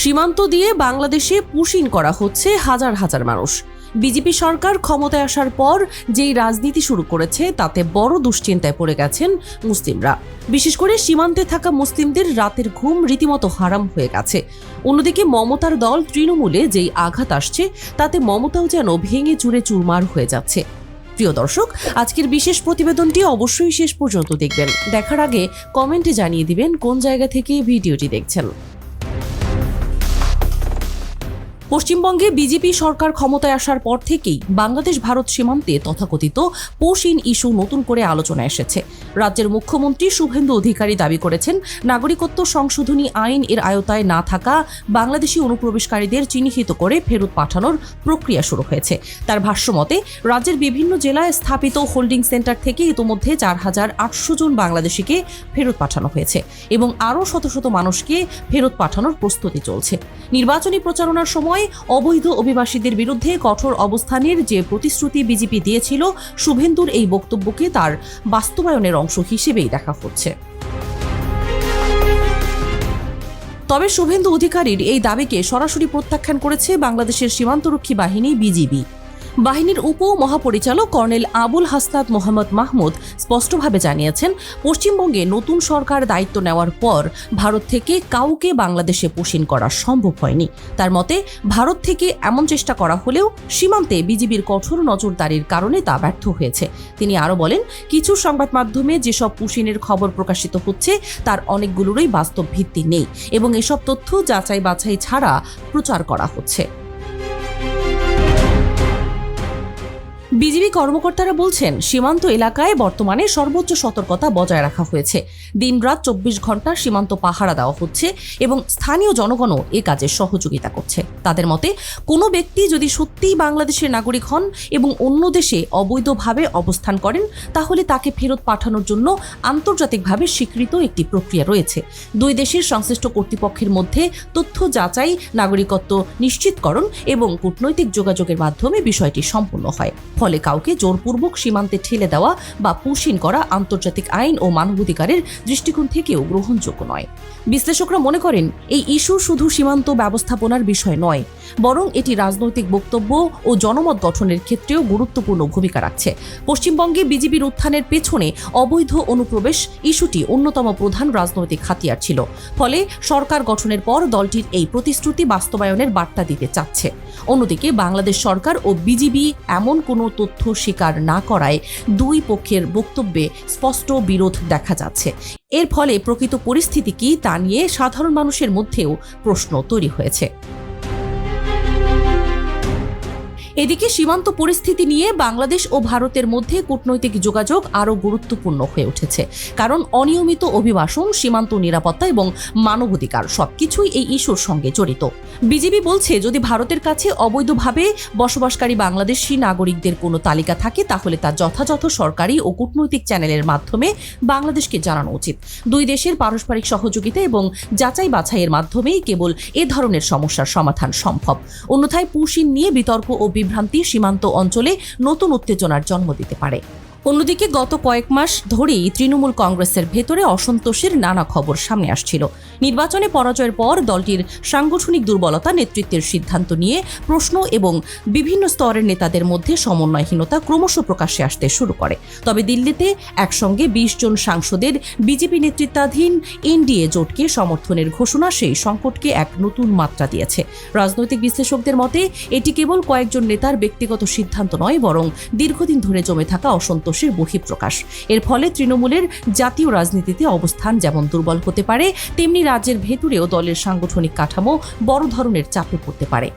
সীমান্ত দিয়ে বাংলাদেশে পুশিন করা হচ্ছে হাজার হাজার মানুষ। বিজেপি সরকার ক্ষমতায় আসার পর যেই রাজনীতি শুরু করেছে তাতে বড় দুশ্চিন্তায় পড়ে গেছেন মুসলিমরা। বিশেষ করে সীমান্তে থাকা মুসলিমদের রাতের ঘুম রীতিমতো হারাম হয়ে গেছে। অন্যদিকে মমতার দল তৃণমূলে যেই আঘাত আসছে তাতে মমতাও যেন ভেঙে চুরে চুরমার হয়ে যাচ্ছে। প্রিয় দর্শক, আজকের বিশেষ প্রতিবেদনটি অবশ্যই শেষ পর্যন্ত দেখবেন। দেখার আগে কমেন্টে জানিয়ে দিবেন কোন জায়গা থেকে ভিডিওটি দেখছেন। পশ্চিমবঙ্গে বিজেপি সরকার ক্ষমতায় আসার পর থেকেই বাংলাদেশ ভারত সীমান্তে তথাকথিত পুশিন ইস্যু নতুন করে আলোচনায় এসেছে। রাজ্যের মুখ্যমন্ত্রী শুভেন্দু অধিকারী দাবি করেছেন, নাগরিকত্ব সংশোধনী আইন এর আওতায় না থাকা বাংলাদেশি অনুপ্রবেশকারীদের চিহ্নিত করে ফেরত পাঠানোর প্রক্রিয়া শুরু হয়েছে। তার ভাষ্যমতে রাজ্যের বিভিন্ন জেলায় স্থাপিত হোল্ডিং সেন্টার থেকে ইতোমধ্যে 4,800 জন বাংলাদেশিকে ফেরত পাঠানো হয়েছে এবং আরও শত শত মানুষকে ফেরত পাঠানোর প্রস্তুতি চলছে। নির্বাচনী প্রচারণার সময় অবৈধ অভিবাসীদের বিরুদ্ধে কঠোর অবস্থানের যে প্রতিশ্রুতি বিজেপি দিয়েছিল, শুভেন্দুর এই বক্তব্যকে তার বাস্তবায়নের অংশ হিসেবেই দেখা হচ্ছে। তবে শুভেন্দু অধিকারীর এই দাবিকে সরাসরি প্রত্যাখ্যান করেছে বাংলাদেশের সীমান্তরক্ষী বাহিনী বিজিবি। বাহিনীর উপ মহাপরিচালক কর্নেল আবুল হাসনাত মোহাম্মদ মাহমুদ স্পষ্টভাবে জানিয়েছেন, পশ্চিমবঙ্গে নতুন সরকার দায়িত্ব নেওয়ার পর ভারত থেকে কাউকে বাংলাদেশে পুশিন করা সম্ভব হয়নি। তার মতে, ভারত থেকে এমন চেষ্টা করা হলেও সীমান্তে বিজিবির কঠোর নজরদারির কারণে তা ব্যর্থ হয়েছে। তিনি আরও বলেন, কিছু সংবাদ মাধ্যমে যেসব পুশিনের খবর প্রকাশিত হচ্ছে তার অনেকগুলোরই বাস্তব ভিত্তি নেই এবং এসব তথ্য যাচাই বাছাই ছাড়া প্রচার করা হচ্ছে। বিজিবি কর্মকর্তারা বলছেন, সীমান্ত এলাকায় বর্তমানে সর্বোচ্চ সতর্কতা বজায় রাখা হয়েছে। দিনরাত 24 ঘন্টা সীমান্ত পাহারা দেওয়া হচ্ছে এবং স্থানীয় জনগণও এ কাজে সহযোগিতা করছে। তাদের মতে, কোনো ব্যক্তি যদি সত্যিই বাংলাদেশের নাগরিক হন এবং অন্য দেশে অবৈধভাবে অবস্থান করেন তাহলে তাকে ফেরত পাঠানোর জন্য আন্তর্জাতিকভাবে স্বীকৃত একটি প্রক্রিয়া রয়েছে। দুই দেশের সংশ্লিষ্ট কর্তৃপক্ষের মধ্যে তথ্য যাচাই, নাগরিকত্ব নিশ্চিতকরণ এবং কূটনৈতিক যোগাযোগের মাধ্যমে বিষয়টি সম্পন্ন হয়। ফলে কাউকে জোরপূর্বক সীমান্তে ঠেলে দেওয়া বা পুশিন করা আন্তর্জাতিক আইন ও মানবাধিকারের দৃষ্টিকোণ থেকেও গ্রহণযোগ্য নয়। বিশ্লেষকরা মনে করেন, এই ইস্যু শুধু সীমান্ত ব্যবস্থাপনার বিষয় নয়, বরং এটি রাজনৈতিক বক্তব্য ও জনমত গঠনের ক্ষেত্রেও গুরুত্বপূর্ণ ভূমিকা রাখছে। পশ্চিমবঙ্গে বিজেপির উত্থানের পেছনে অবৈধ অনুপ্রবেশ ইস্যুটি অন্যতম প্রধান রাজনৈতিক হাতিয়ার ছিল। ফলে সরকার গঠনের পর দলটির এই প্রতিশ্রুতি বাস্তবায়নের বার্তা দিতে চাচ্ছে। অন্যদিকে বাংলাদেশ সরকার ও বিজিবি এমন কোনো তথ্য স্বীকার না করায় দুই পক্ষের বক্তব্যে স্পষ্ট বিরোধ দেখা যাচ্ছে। এর ফলে প্রকৃত পরিস্থিতি কি তা নিয়ে সাধারণ মানুষের মধ্যেও প্রশ্ন তৈরি হয়েছে। এদিকে সীমান্ত পরিস্থিতি নিয়ে বাংলাদেশ ও ভারতের মধ্যে কূটনৈতিক যোগাযোগ আরও গুরুত্বপূর্ণ হয়ে উঠেছে। কারণ অনিয়মিত অভিবাসন, সীমান্ত নিরাপত্তা এবং মানবাধিকার সবকিছুই এই ইস্যুর সঙ্গে জড়িত। বিজেপি বলছে, যদি ভারতের কাছে অবৈধভাবে বসবাসকারী বাংলাদেশি নাগরিকদের কোনো তালিকা থাকে তাহলে তা যথাযথ সরকারি ও কূটনৈতিক চ্যানেলের মাধ্যমে বাংলাদেশকে জানানো উচিত। দুই দেশের পারস্পরিক সহযোগিতা এবং যাচাই বাছাইয়ের মাধ্যমেই কেবল এ ধরনের সমস্যার সমাধান সম্ভব। অন্যথায় পুশিন নিয়ে বিতর্ক ও বিভ্রান্তি সীমান্ত অঞ্চলে নতুন উত্তেজনার জন্ম দিতে পারে। অন্যদিকে গত কয়েক মাস ধরেই তৃণমূল কংগ্রেসের ভেতরে অসন্তোষের নানা খবর সামনে আসছিল। নির্বাচনে পরাজয়ের পর দলটির সাংগঠনিক দুর্বলতা, নেতৃত্বের সিদ্ধান্ত নিয়ে প্রশ্ন এবং বিভিন্ন স্তরের নেতাদের মধ্যে সমন্বয়হীনতা ক্রমশ প্রকাশ্যে আসতে শুরু করে। তবে দিল্লিতে একসঙ্গে 20 জন সাংসদের বিজেপি নেতৃত্বাধীন এনডিএ জোটকে সমর্থনের ঘোষণা সেই সংকটকে এক নতুন মাত্রা দিয়েছে। রাজনৈতিক বিশ্লেষকদের মতে এটি কেবল কয়েকজন নেতার ব্যক্তিগত সিদ্ধান্ত নয়, বরং দীর্ঘদিন ধরে জমে থাকা অসন্তোষের বহিঃপ্রকাশ। এর ফলে তৃণমূলের জাতীয় রাজনীতিতে অবস্থান যেমন দুর্বল হতে পারে, তেমনি রাজ্যের ভেতরেও দলের সাংগঠনিক কাঠামো বড় ধরনের চাপে পড়তে পারে।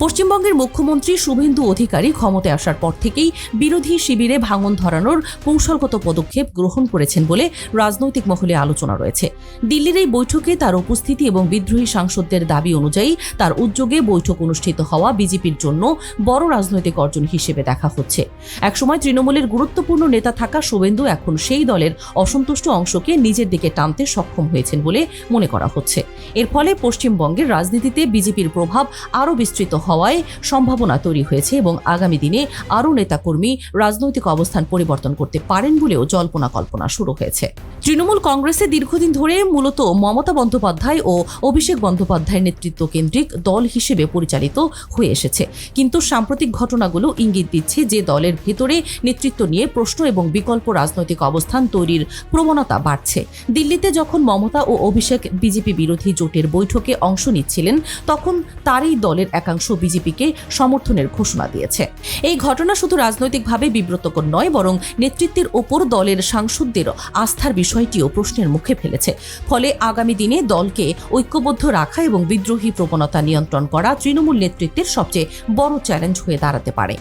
পশ্চিমবঙ্গের মুখ্যমন্ত্রী শুভেন্দু অধিকারী ক্ষমতায় আসার পর থেকেই বিরোধী শিবিরে ভাঙন ধরানোর কৌশলগত পদক্ষেপ গ্রহণ করেছেন বলে রাজনৈতিক মহলে আলোচনা রয়েছে। দিল্লির এই বৈঠকে তার উপস্থিতি এবং বিদ্রোহী সাংসদদের দাবি অনুযায়ী তার উদ্যোগে বৈঠক অনুষ্ঠিত হওয়া বিজেপির জন্য বড় রাজনৈতিক অর্জন হিসেবে দেখা হচ্ছে। একসময় তৃণমূলের গুরুত্বপূর্ণ নেতা থাকা শুভেন্দু এখন সেই দলের অসন্তুষ্ট অংশকে নিজের দিকে টানতে সক্ষম হয়েছেন বলে মনে করা হচ্ছে। এর ফলে পশ্চিমবঙ্গের রাজনীতিতে বিজেপির প্রভাব আরও বিস্তৃত হওয়ায় সম্ভাবনা তৈরি হয়েছে এবং আগামী দিনে আরও নেতাকর্মী রাজনৈতিক অবস্থান পরিবর্তন করতে পারেন বলেও জল্পনা কল্পনা শুরু হয়েছে। তৃণমূল কংগ্রেসে দীর্ঘদিন ধরে মূলত মমতা বন্দ্যোপাধ্যায় ও অভিষেক বন্দ্যোপাধ্যায়ের নেতৃত্ব কেন্দ্রিক দল হিসেবে পরিচালিত হয়ে এসেছে, কিন্তু সাম্প্রতিক ঘটনাগুলো ইঙ্গিত দিচ্ছে যে দলের ভেতরে নেতৃত্ব নিয়ে প্রশ্ন এবং বিকল্প রাজনৈতিক অবস্থান তৈরির প্রবণতা বাড়ছে। দিল্লিতে যখন মমতা ও অভিষেক বিজেপি বিরোধী জোটের বৈঠকে অংশ নিচ্ছিলেন, তখন তারই দলের একাংশ বিজেপিকে সমর্থনের ঘোষণা দিয়েছে। এই ঘটনা শুধু রাজনৈতিকভাবে বিব্রতকর নয়, বরং নেতৃত্বের ওপর দলের সাংসদদের আস্থার বিষয়টিও প্রশ্নের মুখে ফেলেছে। ফলে আগামী দিনে দলকে ঐক্যবদ্ধ রাখা এবং বিদ্রোহী প্রবণতা নিয়ন্ত্রণ করা তৃণমূল নেতৃত্বের সবচেয়ে বড় চ্যালেঞ্জ হয়ে দাঁড়াতে পারে।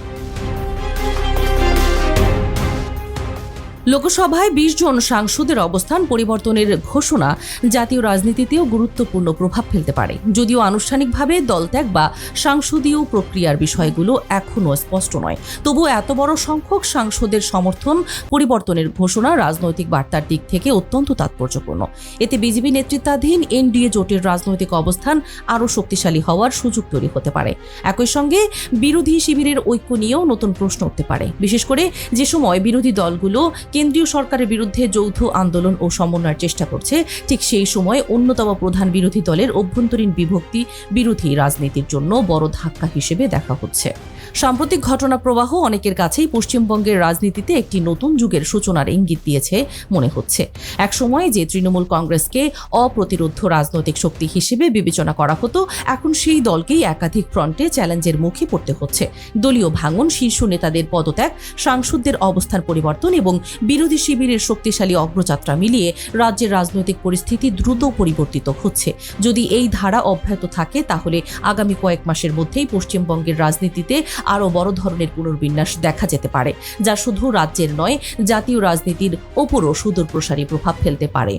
লোকসভায় 20 জন সাংসদের অবস্থান পরিবর্তনের ঘোষণা জাতীয় রাজনীতিতেও গুরুত্বপূর্ণ প্রভাব ফেলতে পারে। যদিও আনুষ্ঠানিকভাবে দলত্যাগ বা সাংসদীয় প্রক্রিয়ার বিষয়গুলো এখনও স্পষ্ট নয়, তবুও এত বড় সংখ্যক সাংসদের সমর্থন পরিবর্তনের ঘোষণা রাজনৈতিক বার্তার দিক থেকে অত্যন্ত তাৎপর্যপূর্ণ। এতে বিজেপি নেতৃত্বাধীন এনডিএ জোটের রাজনৈতিক অবস্থান আরও শক্তিশালী হওয়ার সুযোগ তৈরি হতে পারে। একই সঙ্গে বিরোধী শিবিরের ঐক্য নিয়েও নতুন প্রশ্ন উঠতে পারে, বিশেষ করে যে সময় বিরোধী দলগুলো কেন্দ্রীয় সরকারের বিরুদ্ধে যৌথ আন্দোলন ও সমন্বয়ের চেষ্টা করছে, ঠিক সেই সময় অন্যতম প্রধান বিরোধী দলের অভ্যন্তরীণ বিভক্তি বিরোধী রাজনীতির জন্য বড় ধাক্কা হিসেবে দেখা হচ্ছে। সাম্প্রতিক ঘটনা প্রবাহ অনেকের কাছেই পশ্চিমবঙ্গের রাজনীতিতে একটি নতুন যুগের সূচনার ইঙ্গিত দিয়েছে মনে হচ্ছে। এক সময় যে তৃণমূল কংগ্রেসকে অপ্রতিরোধ্য রাজনৈতিক শক্তি হিসেবে বিবেচনা করা হতো, এখন সেই দলকেই একাধিক ফ্রন্টে চ্যালেঞ্জের মুখে পড়তে হচ্ছে। দলীয় ভাঙন, শীর্ষ নেতাদের পদত্যাগ, সাংসদদের অবস্থান পরিবর্তন এবং বিরোধী শিবিরের শক্তিশালী অগ্রযাত্রা মিলিয়ে রাজ্যের রাজনৈতিক পরিস্থিতি দ্রুত পরিবর্তিত হচ্ছে। যদি এই ধারা অব্যাহত থাকে, তাহলে আগামী কয়েক মাসের মধ্যেই পশ্চিমবঙ্গের রাজনীতিতে আরও বড় ধরনের পুনর্বিন্যাস দেখা যেতে পারে, যা শুধু রাজ্যের নয়, জাতীয় রাজনীতির ওপরও সুদূরপ্রসারী প্রভাব ফেলতে পারে।